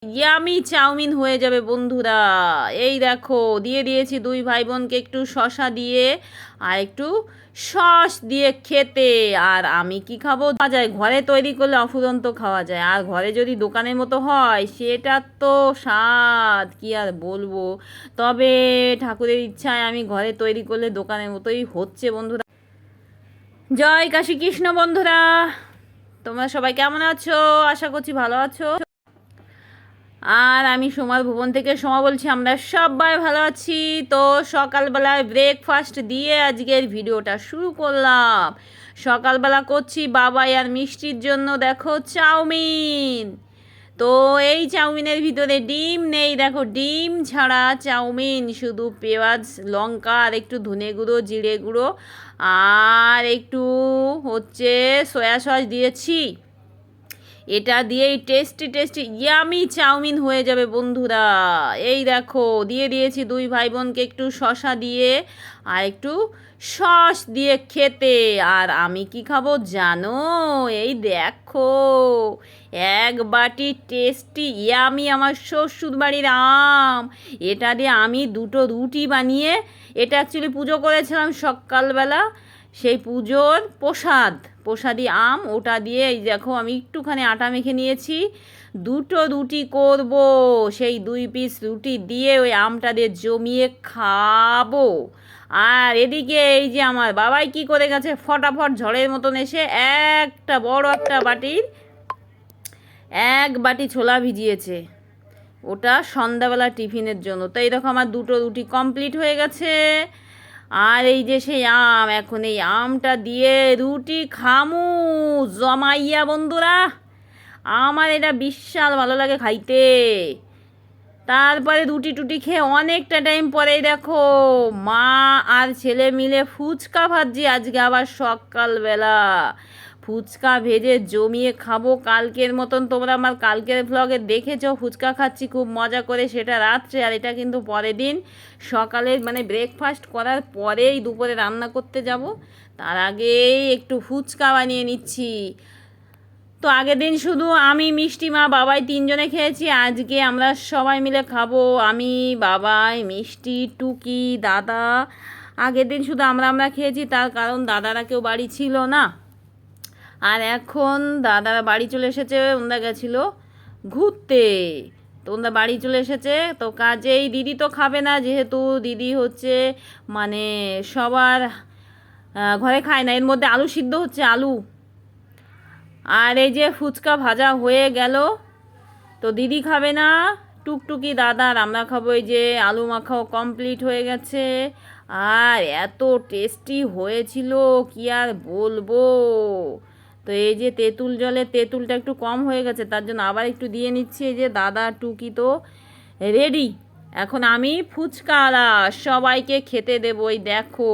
Yummy chowmein হয়ে যাবে বন্ধুরা। এই দেখো দিয়ে দিয়েছি দুই ভাই বোনকে একটু শসা দিয়ে আর একটু সস দিয়ে খেতে। আর আমি কি খাবো, খাওয়া যায় ঘরে তৈরি করলে অফুরন্ত খাওয়া যায়, আর ঘরে যদি দোকানের মতো হয় সেটা তো স্বাদ কি আর বলবো। তবে ঠাকুরের ইচ্ছায় আমি ঘরে তৈরি করলে দোকানের মতোই হচ্ছে বন্ধুরা। জয় কাশী কৃষ্ণ বন্ধুরা, তোমরা সবাই কেমন আছো? আশা করছি ভালো আছো। আর আমি সোমার ভুবন থেকে সোমা বলছি, আমরা সবাই ভালো আছি। তো সকালবেলায় ব্রেকফাস্ট দিয়ে আজকের ভিডিওটা শুরু করলাম। সকালবেলা করছি বাবাই আর মিষ্টির জন্য দেখো চাউমিন। তো এই চাউমিনের ভিতরে ডিম নেই, দেখো ডিম ছাড়া চাউমিন, শুধু পেঁয়াজ লঙ্কা আর একটু ধনে গুঁড়ো জিরে গুঁড়ো আর একটু হচ্ছে সয়া সস দিয়েছি। এটা দিয়েই টেস্টি টেস্টি ইয়ামি চাউমিন হয়ে যাবে বন্ধুরা। এই দেখো দিয়ে দিয়েছি দুই ভাই বোনকে একটু শসা দিয়ে আর একটু সস দিয়ে খেতে। আর আমি কি খাবো জানো? এই দেখো এক বাটি টেস্টি ইয়ামি আমার শ্বশুর বাড়ির আম। এটা দিয়ে আমি দুটো রুটি বানিয়ে, এটা অ্যাকচুয়ালি পুজো করেছিলাম সকালবেলা, সেই পুজোর প্রসাদী আম, ওটা দিয়ে এই দেখো আমি একটুখানি আটা মেখে নিয়েছি, দুটো রুটি করব, সেই 2 পিস রুটি দিয়ে ওই আমটা দিয়ে জমিয়ে খাবো। আর এদিকে এই যে আমার বাবাই কি করে গেছে, ফটাফট ঝড়ের মতন এসে একটা বড় একটা বাটির 1 বাটি ছোলা ভিজিয়েছে, ওটা সন্ধ্যাবেলা টিফিনের জন্য। তো এই দেখো আমার দুটো রুটি কমপ্লিট হয়ে গেছে। আর এই যে সেই আম, এখন এই আমটা দিয়ে রুটি খামু জমাইয়া বন্ধুরা। আমার এটা বিশাল ভালো লাগে খাইতে। তারপরে রুটি টুটি খেয়ে অনেকটা টাইম পরেই দেখো মা আর ছেলে মিলে ফুচকা ভাজি আজকে আবার সকালবেলা। ফুচকা ভেজে জমিয়ে খাবো কালকের মতন। তোমরা আমার কালকের ভ্লগে দেখেছো ফুচকা খাচ্ছি খুব মজা করে, সেটা রাত্রে, আর এটা কিন্তু পরের দিন সকালে, মানে ব্রেকফাস্ট করার পরেই দুপুরে রান্না করতে যাব। তার আগেই একটু ফুচকা বানিয়ে নিচ্ছি। তো আগের দিন শুধু আমি মিষ্টি মা বাবাই 3জনে খেয়েছি, আজকে আমরা সবাই মিলে খাবো। আমি বাবাই মিষ্টি টুকি দাদা। আগের দিন শুধু আমরা খেয়েছি, তার কারণ দাদারা কেউ বাড়ি ছিল না। আর এখন দাদারা বাড়ি চলে এসেছে, ওনারা গেছিলো ঘুরতে, তো ওনারা বাড়ি চলে এসেছে। তো কাজেই দিদি তো খাবে না, যেহেতু দিদি হচ্ছে মানে সবার ঘরে খায় না। এর মধ্যে আলু সিদ্ধ হচ্ছে, আলু। আর এই যে ফুচকা ভাজা হয়ে গেল, তো দিদি খাবে না, টুকটুকি দাদা আর আমরা খাবো। এই যে আলু মাখাও কমপ্লিট হয়ে গেছে। আর এত টেস্টি হয়েছিল কি আর বলবো। তো এই যে তেঁতুল জলে তেঁতুলটা একটু কম হয়ে গেছে, তার জন্য আবার একটু দিয়ে নিচ্ছি। এই যে দাদা টুকি তো রেডি, এখন আমি ফুচকাওয়ালা সবাইকে খেতে দেবো। এই দেখো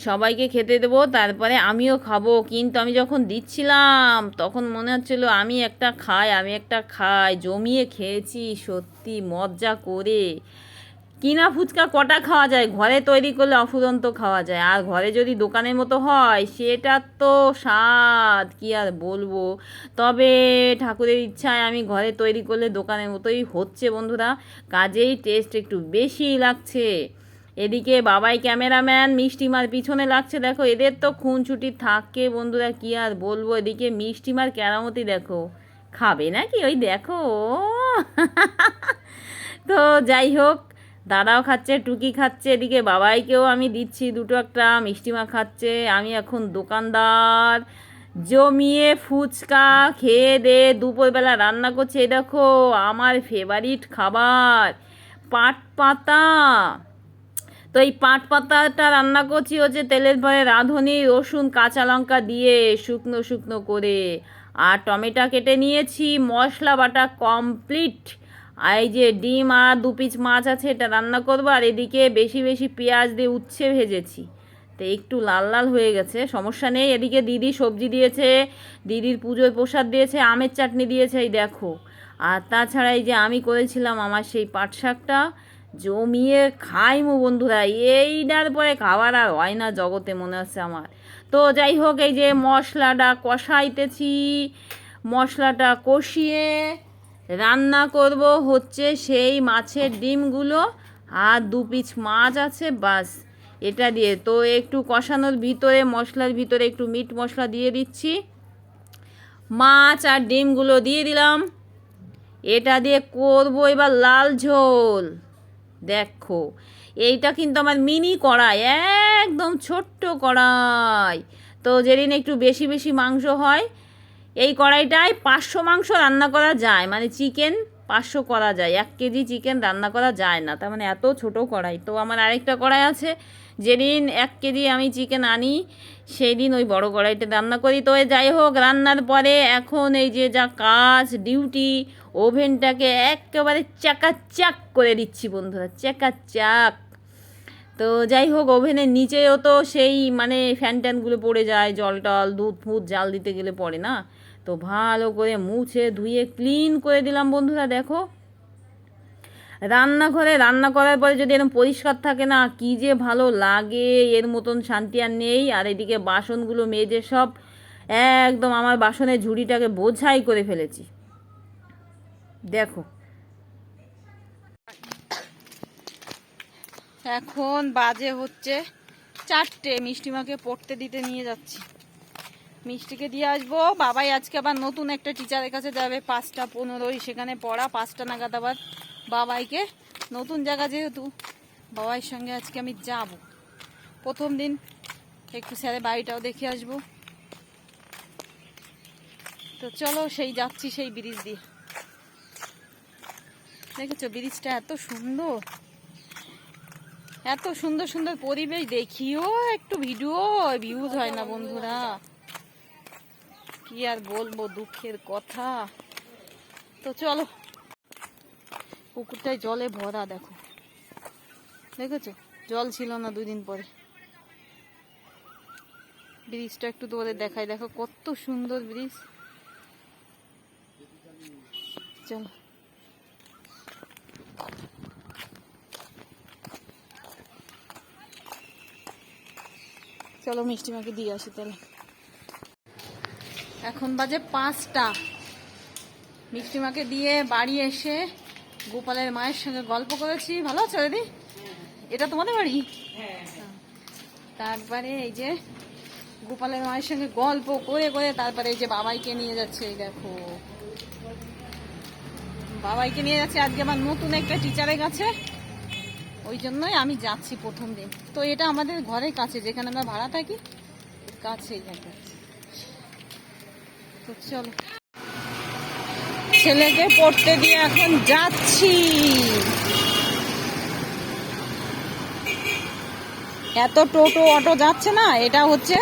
সবাইকে খেতে দেবো, তারপরে আমিও খাবো। কিন্তু আমি যখন দিচ্ছিলাম তখন মনে হচ্ছিলো আমি একটা খাই, জমিয়ে খেয়েছি সত্যি মজা করে। কিনা ফুচকা কটা খাওয়া যায়, ঘরে তৈরি করলে অফুরন্ত খাওয়া যায়, আর ঘরে যদি দোকানের মতো হয় সেটা তো স্বাদ কি আর বলবো। তবে ঠাকুরের ইচ্ছায় আমি ঘরে তৈরি করলে দোকানের মতোই হচ্ছে বন্ধুরা, কাজেই টেস্ট একটু বেশিই লাগছে। এদিকে বাবাই ক্যামেরাম্যান, মিষ্টিমার পিছনে লাগছে, দেখো এদের তো খুনছুটি থাকে বন্ধুরা কি আর বলবো। এদিকে মিষ্টিমার কেরামতি দেখো, খাবে নাকি ওই দেখো। তো যাই হোক, দাদাও খাচ্ছে, টুকি খাচ্ছে, এদিকে বাবাইকেও আমি দিচ্ছি দুটো একটা, মিষ্টিমা খাচ্ছে। আমি এখন দোকানদার, জমিয়ে ফুচকা খেয়ে দে দুপুরবেলা রান্না করছে। এই দেখো আমার ফেভারিট খাবার পাট পাতা। তো এই পাট পাতাটা রান্না করছি হচ্ছে তেলের পরে রাঁধুনি, রসুন কাঁচা লঙ্কা দিয়ে শুকনো শুকনো করে, আর টমেটো কেটে নিয়েছি, মশলা বাটা কমপ্লিট। আর এই যে ডিম আর 2 পিস মাছ আছে, এটা রান্না করবো। আর এদিকে বেশি বেশি পেঁয়াজ দিয়ে উচ্ছে ভেজেছি, তো একটু লাল লাল হয়ে গেছে, সমস্যা নেই। এদিকে দিদি সবজি দিয়েছে, দিদির পুজোর প্রসাদ দিয়েছে, আমের চাটনি দিয়েছে, এই দেখো। আর তাছাড়া এই যে আমি করেছিলাম আমার সেই পাট শাকটা, জমিয়ে খাইমু বন্ধুরা। এইটার পরে খাবার আর হয় না জগতে মনে হচ্ছে আমার। তো যাই হোক, এই যে মশলাটা কষাইতেছি, মশলাটা কষিয়ে রান্না করব হচ্ছে সেই মাছের ডিমগুলো আর 2 পিস মাছ আছে, বাস এটা দিয়ে। তো একটু কষানোর ভিতরে মশলার ভিতরে একটু মিট মশলা দিয়ে দিচ্ছি, মাছ আর ডিমগুলো দিয়ে দিলাম। এটা দিয়ে করব এবার লাল ঝোল। দেখো এইটা কিন্তু আমার মিনি কড়াই, একদম ছোট্ট কড়াই। তো যেদিন একটু বেশি বেশি মাংস হয় এই কড়াইটায় 500 মাংস রান্না করা যায়, মানে চিকেন 500 করা যায়, 1 কেজি চিকেন রান্না করা যায় না, তার মানে এত ছোট কড়াই। তো আমার আরেকটা কড়াই আছে, যেদিন 1 কেজি আমি চিকেন আনি সেই দিন ওই বড় কড়াইতে রান্না করি। তো যাই হোক, রান্নার পরে এখন এই যে যা কাজ ডিউটি, ওভেনটাকে একেবারে চাকাচাক করে দিচ্ছি বন্ধুরা, চাকাচাক। তো যাই হোক, ওভেনের নিচেও তো সেই মানে ফ্যান ট্যানগুলো পড়ে যায়, জল টল দুধ ফুদ জাল দিতে গেলে পড়ে না। তো ভালো করে মুছে ধুয়ে ক্লিন করে দিলাম বন্ধুরা। দেখো রান্নাঘরে রান্না করার পরে যদি এরকম পরিষ্কার থাকে না, কী যে ভালো লাগে, এর মতন শান্তি আর নেই। আর এদিকে বাসনগুলো মেজে সব একদম আমার বাসনের ঝুড়িটাকে বোঝাই করে ফেলেছি। দেখো এখন বাজে হচ্ছে 4টে, মিষ্টিমাকে পড়তে দিতে নিয়ে যাচ্ছি, মিষ্টিকে দিয়ে আসবো। বাবাই আজকে আবার নতুন একটা টিচারের কাছে যাবে, 5টা 15, সেখানে পড়া 5টা নাগাদ আবার বাবাইকে, নতুন জায়গা যেহেতু বাবাইয়ের সঙ্গে আজকে আমি যাব। প্রথম দিন একটু স্যারের বাড়িটাও দেখে আসবো। তো চলো সেই যাচ্ছি সেই ব্রিজ দিয়ে। দেখেছো ব্রিজটা এত সুন্দর, এত সুন্দর সুন্দর পরিবেশ, দেখিও একটু ভিডিও ভিউজ হয় না বন্ধুরা, কি আর বলবো, দুঃখের কথা। তো চলো, পুকুরটায় জলে ভরা, দেখো দেখেছো জল ছিল না 2 দিন পরে। ব্রিজটা একটু তোমাদের দেখাই, দেখো কত সুন্দর ব্রিজ। চলো চলো মিষ্টিমাকে দিয়ে আসি তাহলে। এখন বাজে 5টা, মিষ্টিমাকে দিয়ে বাড়ি এসে গোপালের মায়ের সঙ্গে গল্প করেছি। ভালো আছো দিদি? এটা তোমাদের বাড়ি? তারপরে এই যে গোপালের মায়ের সঙ্গে গল্প করে করে তারপরে এই যে বাবাইকে নিয়ে যাচ্ছে, এই দেখো বাবাইকে নিয়ে যাচ্ছে আজকে আমার নতুন একটা টিচারের কাছে, ওই জন্যই আমি যাচ্ছি প্রথম দিন। তো এটা আমাদের ঘরের কাছে, যেখানে আমরা ভাড়া থাকি কাছেই থাকে। তো চলো ছেলেকে পড়তে দিয়ে এখন যাচ্ছি। এত টোটো অটো যাচ্ছে না, এটা হচ্ছে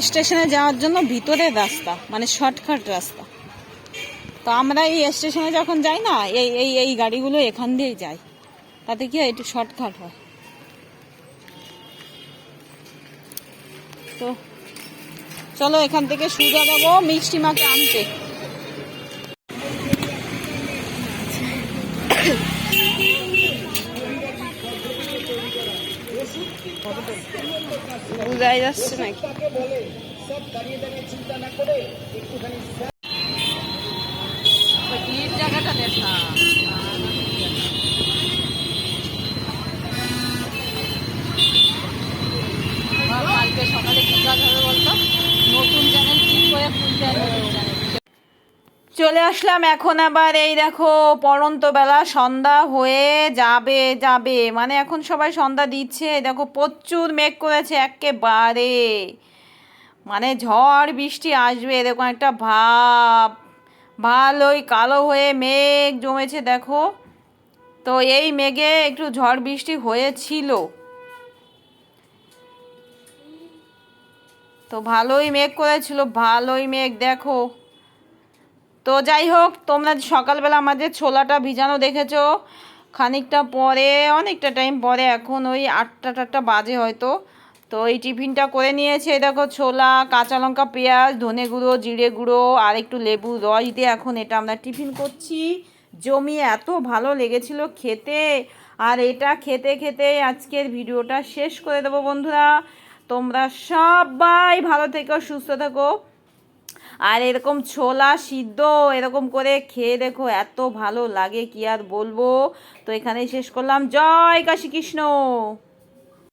স্টেশনে যাওয়ার জন্য ভিতরের রাস্তা, মানে শর্টকাট রাস্তা। তো আমরা এই স্টেশনে যখন যাই না, এই এই এই গাড়িগুলো এখান দিয়েই যায়, তাতে কি হয় একটু শর্টকাট হয়। তো চলো এখান থেকে সোজা যাবো মিষ্টিমাকে আনতে। বুঝাই যাচ্ছে নাকি? জায়গাটা দেখা কালকে সকালে কি কাজ হবে বলতো, নতুন চ্যানেল ঠিক করে খুলতে হবে। চলে আসলাম এখন আবার, এই দেখো পড়ন্ত বেলা, সন্ধ্যা হয়ে যাবে যাবে, মানে এখন সবাই সন্ধ্যা দিচ্ছে। দেখো প্রচুর মেঘ করেছে একেবারে, মানে ঝড় বৃষ্টি আসবে এরকম একটা ভাব, ভালোই কালো হয়ে মেঘ জমেছে দেখো। তো এই মেঘে একটু ঝড় বৃষ্টি হয়েছিল, তো ভালোই মেঘ করেছিল, ভালোই মেঘ দেখো। তো যাই হোক, তোমরা সকালবেলা আমাদের ছোলাটা ভিজানো দেখেছো, খানিকটা পরে, অনেকটা টাইম পরে, এখন ওই 8টা বাজে হয়তো। তো এই টিফিনটা করে নিয়েছে, দেখো ছোলা, কাঁচা লঙ্কা, পেঁয়াজ, ধনে গুঁড়ো, জিরে গুঁড়ো আর একটু লেবু রস দিয়ে এখন এটা আমরা টিফিন করছি। জমিয়ে এত ভালো লেগেছিল খেতে, আর এটা খেতে খেতে আজকের ভিডিওটা শেষ করে দেবো বন্ধুরা। তোমরা সবাই ভালো থেকো, সুস্থ থেকো, আর এরকম ছোলা সিদ্ধ এরকম করে খেয়ে দেখো, এত ভালো লাগে কি আর বলবো। তো এখানেই শেষ করলাম। জয় কাশী কৃষ্ণ।